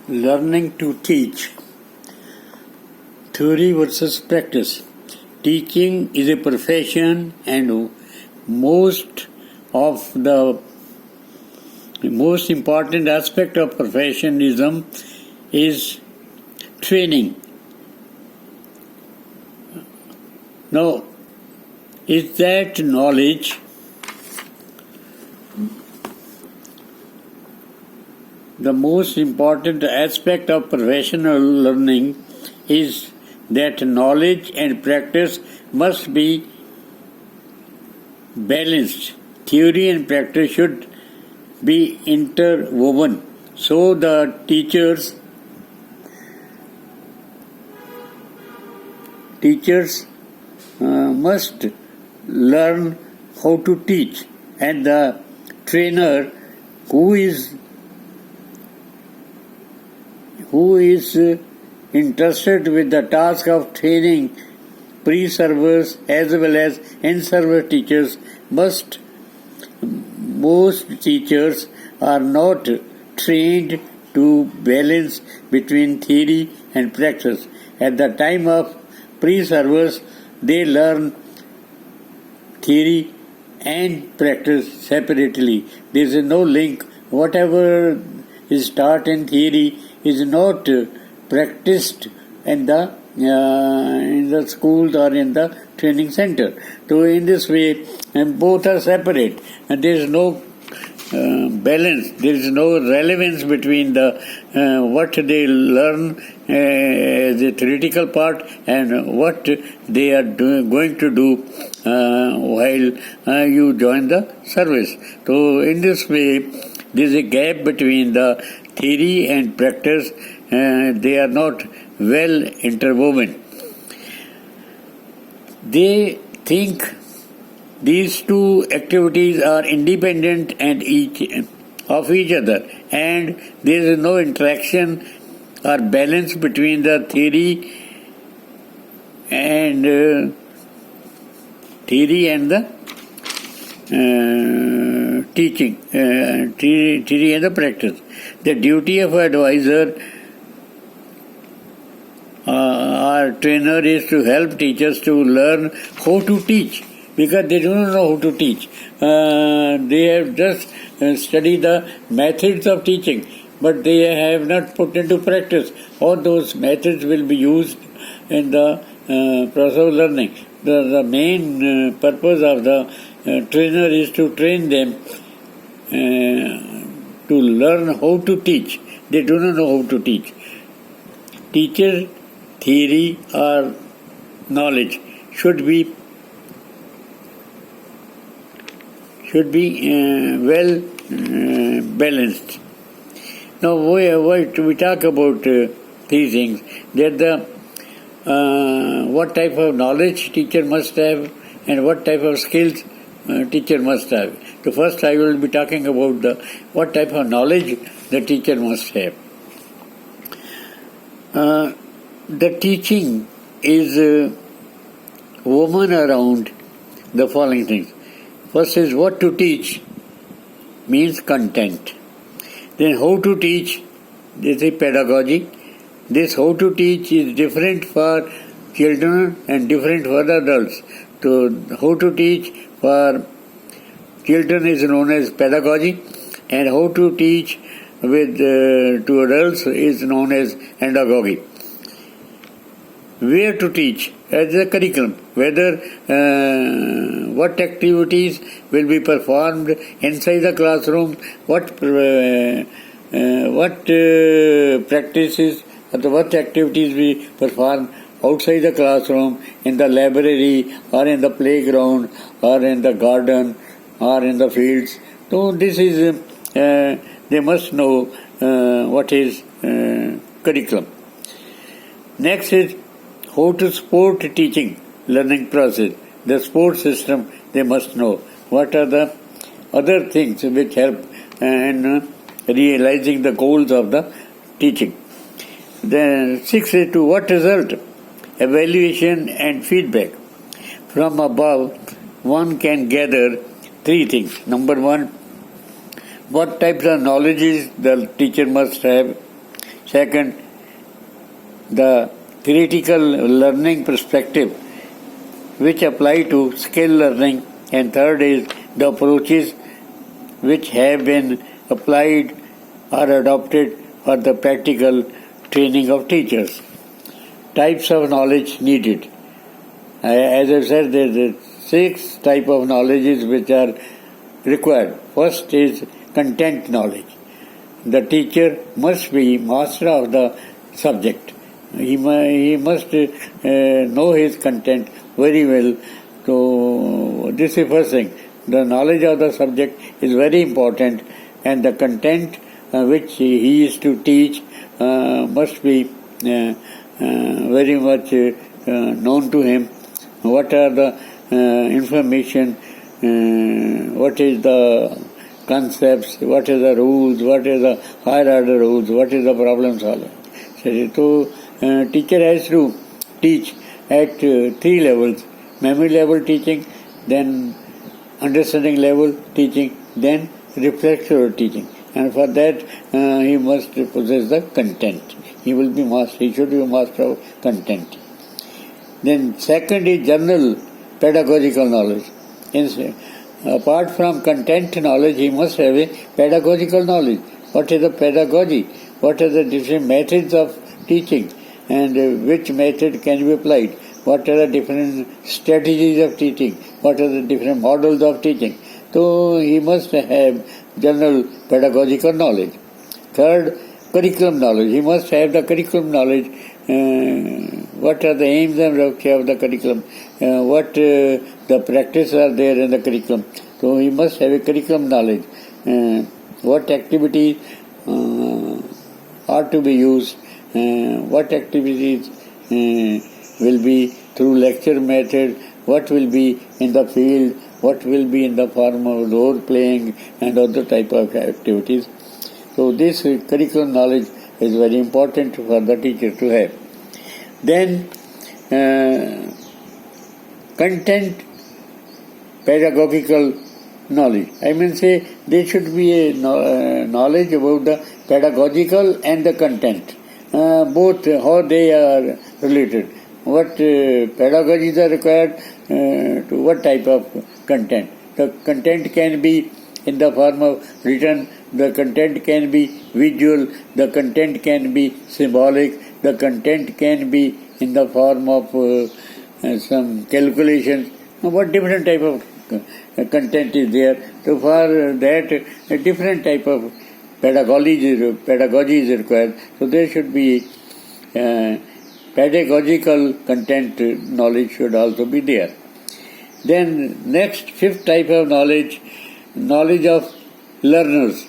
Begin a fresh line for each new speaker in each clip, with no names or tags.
Learning to teach. Theory versus practice. Teaching is a profession, and most of the most important aspect of professionalism is training. Now, is that knowledge the most important aspect of professional learning is that knowledge and practice must be balanced. Theory and practice should be interwoven. So the teachers must learn how to teach, and the trainer who is interested with the task of training pre-service as well as in-service teachers most teachers are not trained to balance between theory and practice. At the time of pre-service, they learn theory and practice separately. There is no link. Whatever is taught in theory is not practiced in the schools or in the training center. So in this way, both are separate, and there is no balance. There is no relevance between the what they learn as a theoretical part and what they are going to do while you join the service. So in this way, there is a gap between the theory and practice. They are not well interwoven. They think these two activities are independent and of each other, and there is no interaction or balance between the theory and the teaching, theory and the practice. The duty of advisor or trainer is to help teachers to learn how to teach, because they do not know how to teach. They have just studied the methods of teaching, but they have not put into practice. All those methods will be used in the process of learning. The main purpose of the trainer is to train them to learn how to teach. They do not know how to teach. Teacher, theory or knowledge should be well balanced. Now we talk about these things, that the what type of knowledge teacher must have and what type of skills teacher must have. So first I will be talking about what type of knowledge the teacher must have. The teaching is woven around the following things. First is what to teach means content. Then how to teach, this is pedagogy. This how to teach is different for children and different for the adults. So how to teach for children is known as pedagogy, and how to teach with to adults is known as andragogy. Where to teach as a curriculum, whether what activities will be performed inside the classroom, what practices or what activities we perform outside the classroom, in the library or in the playground or in the garden or in the fields. So this is they must know what is curriculum. Next is how to support teaching learning process. The support system they must know. What are the other things which help in realizing the goals of the teaching. Then 6 is to what result? Evaluation and feedback. From above, one can gather 3 things. Number 1, what types of knowledges the teacher must have. Second, the theoretical learning perspective, which apply to skill learning. And third is the approaches which have been applied or adopted for the practical training of teachers. Types of knowledge needed. As I said, there are 6 types of knowledges which are required. First is content knowledge. The teacher must be master of the subject. He must know his content very well. So this is first thing. The knowledge of the subject is very important, and the content which he is to teach must be very much known to him. What are the information, what is the concepts, what is the rules, what is the higher order rules, what is the problem solving. So teacher has to teach at 3 levels: memory level teaching, then understanding level teaching, then reflexive teaching. And for that he must possess the content. He should be master of content. Then second is general pedagogical knowledge. Apart from content knowledge, he must have a pedagogical knowledge. What is the pedagogy? What are the different methods of teaching, and which method can be applied? What are the different strategies of teaching? What are the different models of teaching? So he must have general pedagogical knowledge. Third, curriculum knowledge. He must have the curriculum knowledge. What are the aims and objectives of the curriculum? What the practices are there in the curriculum? So he must have a curriculum knowledge. What activities are to be used? What activities will be through lecture method? What will be in the field? What will be in the form of role playing and other type of activities? So this curriculum knowledge is very important for the teacher to have. Then content pedagogical knowledge. I mean, say there should be a knowledge about the pedagogical and the content, both how they are related. What pedagogies are required to what type of content. The content can be in the form of written, the content can be visual, the content can be symbolic, the content can be in the form of some calculations. What different type of content is there? So for that, a different type of pedagogy is required. So there should be pedagogical content knowledge should also be there. Then next, 5th type of knowledge of learners.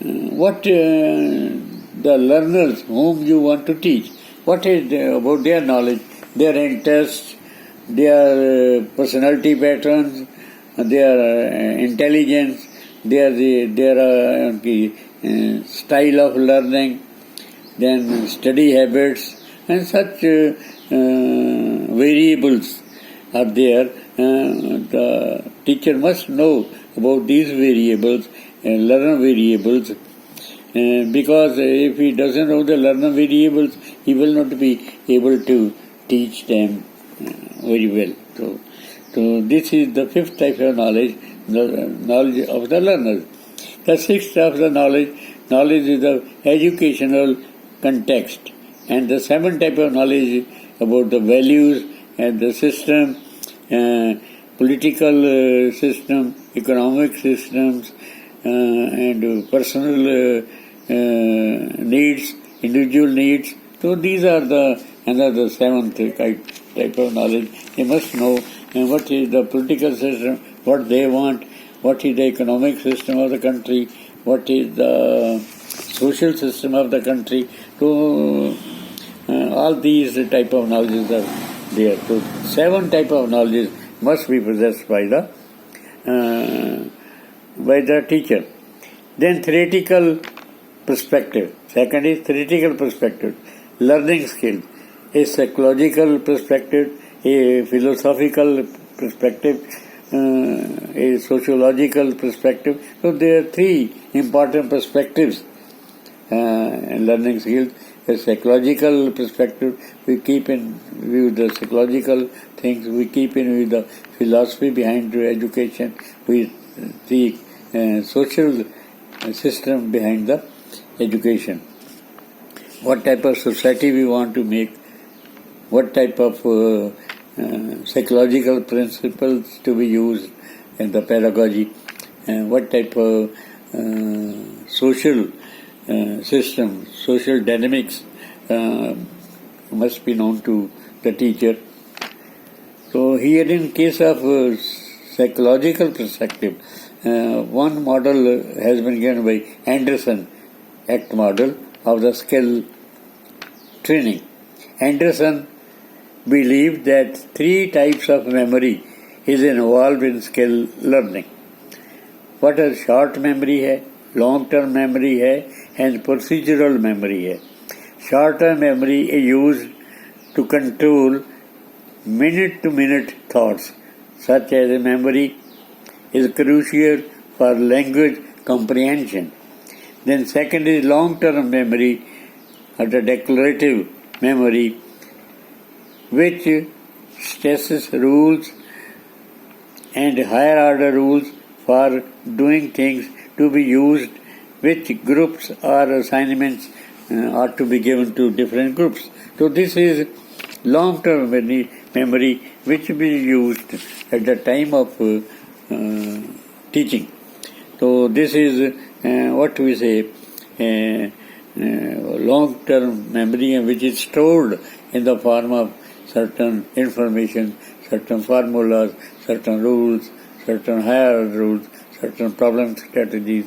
What the learners whom you want to teach, what is about their knowledge, their interests, their personality patterns, their intelligence, their style of learning, then study habits, and such variables are there. The teacher must know about these variables, learner variables, because if he doesn't know the learner variables, he will not be able to teach them very well. So this is the 5th type of knowledge, the knowledge of the learners. The 6th type of the knowledge is the educational context. And the 7th type of knowledge about the values and the system, political system, economic systems, and personal needs, individual needs. So these are another 7th type of knowledge. They must know what is the political system, what they want, what is the economic system of the country, what is the social system of the country. So all these type of knowledges are there. So 7 type of knowledge must be possessed by the teacher. Then theoretical perspective. Second is theoretical perspective, learning skills, a psychological perspective, a philosophical perspective, a sociological perspective. So there are 3 important perspectives learning skills. The psychological perspective, we keep in view the psychological things, we keep in view the philosophy behind education, we see social system behind the education. What type of society we want to make, what type of psychological principles to be used in the pedagogy, and what type of social system, social dynamics must be known to the teacher. So here in case of psychological perspective, one model has been given by Anderson, ACT model of the skill training. Anderson believed that 3 types of memory is involved in skill learning. What is short memory है, long term memory है, and procedural memory है. Short term memory is used to control minute to minute thoughts, such as memory is crucial for language comprehension. Then second is long term memory, or the declarative memory, which stresses rules and higher order rules for doing things to be used, which groups or assignments are to be given to different groups. So this is long-term memory which will be used at the time of teaching. So this is what we say long-term memory, which is stored in the form of certain information, certain formulas, certain rules, certain higher rules, certain problem strategies,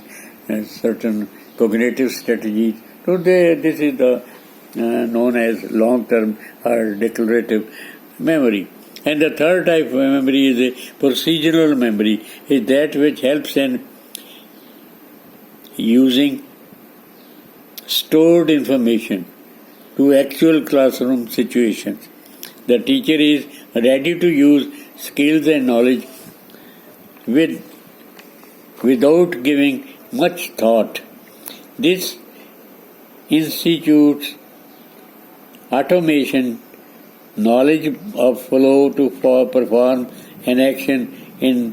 certain cognitive strategies. So this is the known as long-term or declarative memory. And the third type of memory is a procedural memory, is that which helps in using stored information to actual classroom situations. The teacher is ready to use skills and knowledge without giving much thought. This institutes automation, knowledge of flow to perform an action in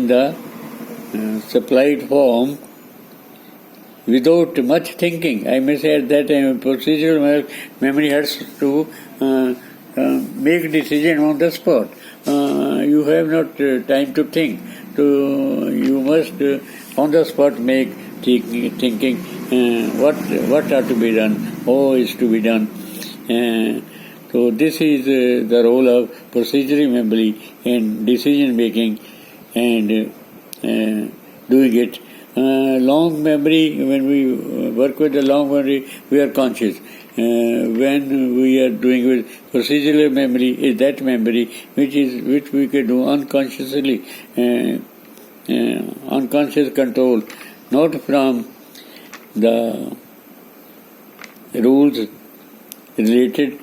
the supplied form without much thinking. I may say at that time procedural memory has to make decision on the spot. You have not time to think. So you must on the spot make thinking what are to be done, how is to be done. So this is the role of procedural memory in decision making and doing it. Long memory, when we work with the long memory, we are conscious. When we are doing with procedural memory, is that memory which we can do unconsciously, unconscious control, not from the rules related.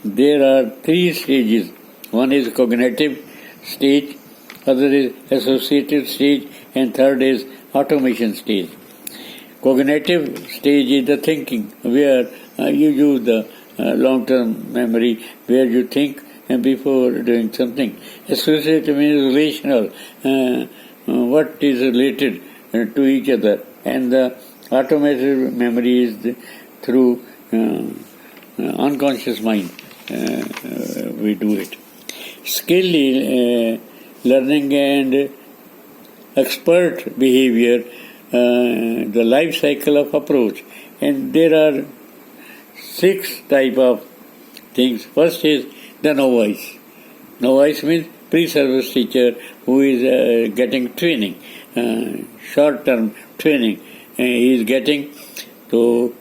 There are 3 stages. One is cognitive stage, other is associative stage, and third is automation stage. Cognitive stage is the thinking, where you use the long-term memory, where you think before doing something. Associative means relational, what is related to each other, and the automated memory is through unconscious mind. We do it. Skill learning and expert behavior, the life cycle of approach. And there are 6 type of things. First is the novice. Novice means pre-service teacher who is getting training, short-term training. He is getting, so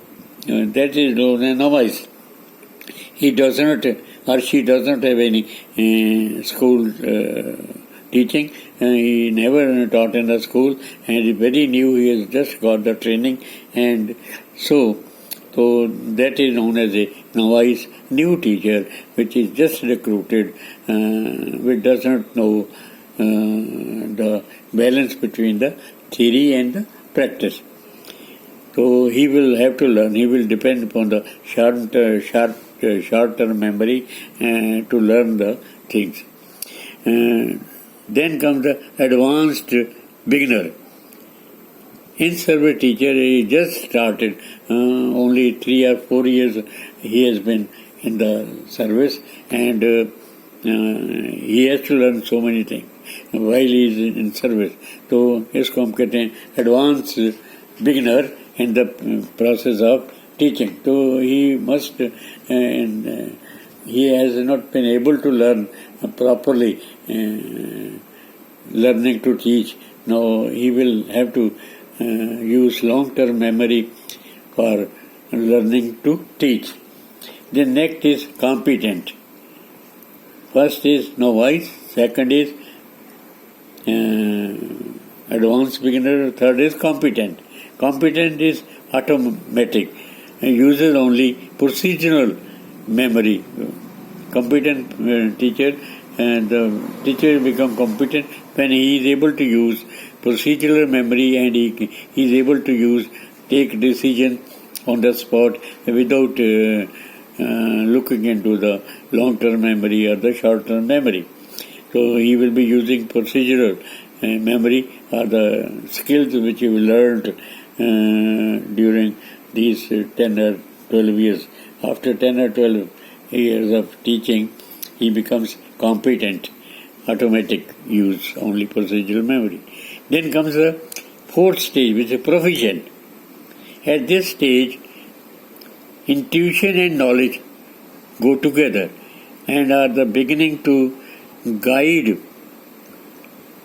that is known as novice. He does not or she does not have any school teaching. He never taught in the school, and is very new. He has just got the training, and so that is known as a novice, new teacher, which is just recruited, which does not know the balance between the theory and the practice. So he will have to learn. He will depend upon the short-term memory to learn the things. Then comes the advanced beginner. In-service teacher, he just started. Only 3 or 4 years he has been in the service, and he has to learn so many things while he is in service. So इसको हम कहते हैं advanced beginner in the process of teaching. So he must, he has not been able to learn properly, learning to teach. Now he will have to use long-term memory for learning to teach. The next is competent. First is novice, second is advanced beginner, third is competent. Competent is automatic, uses only procedural memory. Competent teacher, and the teacher become competent when he is able to use procedural memory, and he is able to take decision on the spot without looking into the long-term memory or the short-term memory. So he will be using procedural memory, or the skills which he learned during these 10 or 12 years. After 10 or 12 years of teaching, he becomes competent, automatic use, only procedural memory. Then comes the fourth stage, which is proficient. At this stage, intuition and knowledge go together and are the beginning to guide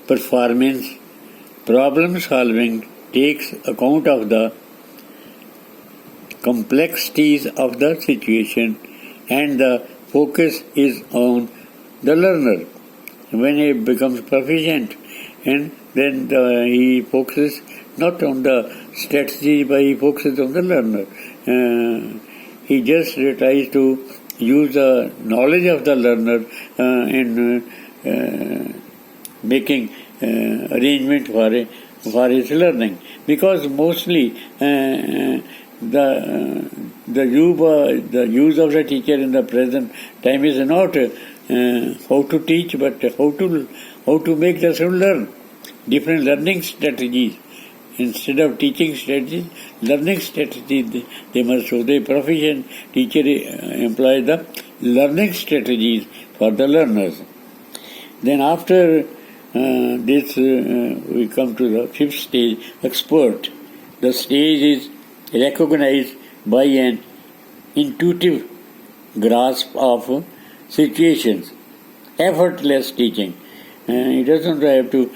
performance. Problem solving takes account of the complexities of the situation, and the focus is on the learner. When he becomes proficient, and then he focuses not on the strategy, but he focuses on the learner. He just tries to use the knowledge of the learner in making arrangement for his learning. Because mostly the use of the teacher in the present time is not how to teach, but how to make the student learn. Different learning strategies. Instead of teaching strategies, learning strategies they must show. The proficient teacher employs the learning strategies for the learners. Then after this, we come to the fifth stage, expert. The stage is recognized by an intuitive grasp of situations. Effortless teaching. He doesn't have to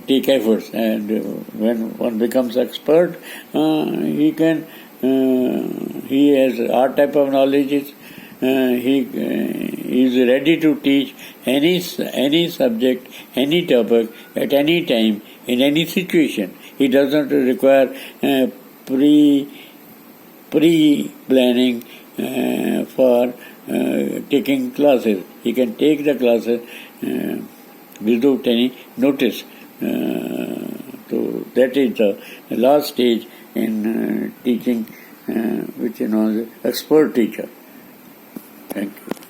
take efforts, and when one becomes expert, he has our type of knowledge. He is ready to teach any subject, any topic, at any time, in any situation. He doesn't require pre-planning for taking classes. He can take the classes without any notice. So that is the last stage in teaching, which is known as expert teacher. Thank you.